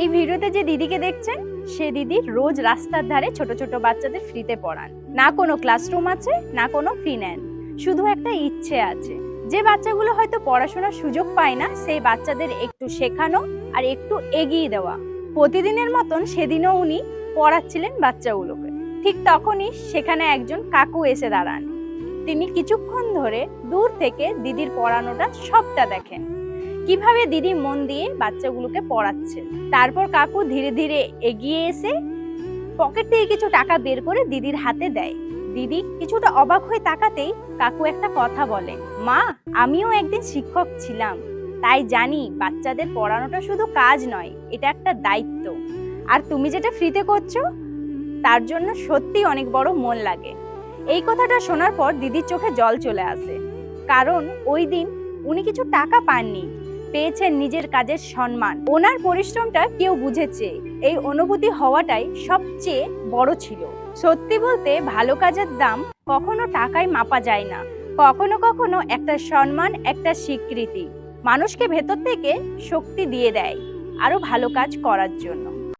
এই ভিডিওতে যে দিদিকে দেখছেন সে দিদি রোজ রাস্তার ধারে ছোট ছোট বাচ্চাদের ফ্রিতে পড়ান। না কোনো ক্লাসরুম আছে, না কোনো ফি নেন, শুধু একটা ইচ্ছে আছে যে বাচ্চাগুলো হয়তো পড়াশোনার সুযোগ পায় না সেই বাচ্চাদের একটু শেখানো আর একটু এগিয়ে দেওয়া। প্রতিদিনের মতন সেদিনও উনি পড়াচ্ছিলেন বাচ্চাগুলোকে। ঠিক তখনই সেখানে একজন কাকু এসে দাঁড়ান। তিনি কিছুক্ষণ ধরে দূর থেকে দিদির পড়ানোটা সবটা দেখেন, কিভাবে দিদি মন দিয়ে বাচ্চাগুলোকে পড়াচ্ছে। তারপর কাকু ধীরে ধীরে এগিয়ে এসে পকেট থেকে কিছু টাকা বের করে দিদির হাতে দেয়। দিদি কিছুটা অবাক হয়ে তাকাতেই কাকু একটা কথা বলে, মা, আমিও একদিন শিক্ষক ছিলাম, তাই জানি বাচ্চাদের পড়ানোটা শুধু কাজ নয়, এটা একটা দায়িত্ব। আর তুমি যেটা ফ্রিতে করছো তার জন্য সত্যি অনেক বড় মন লাগে। এই কথাটা শোনার পর দিদির চোখে জল চলে আসে, কারণ ওই দিন উনি কিছু টাকা পাননি, পেয়েছেন নিজের কাজের সম্মান। ওনার পরিশ্রমটা কেউ বুঝেছে, এই অনুভূতি হওয়াটাই সবচেয়ে বড় ছিল। সত্যি বলতে ভালো কাজের দাম কখনো টাকায় মাপা যায় না, কখনো কখনো একটা সম্মান, একটা স্বীকৃতি মানুষকে ভেতর থেকে শক্তি দিয়ে দেয় আরো ভালো কাজ করার জন্য।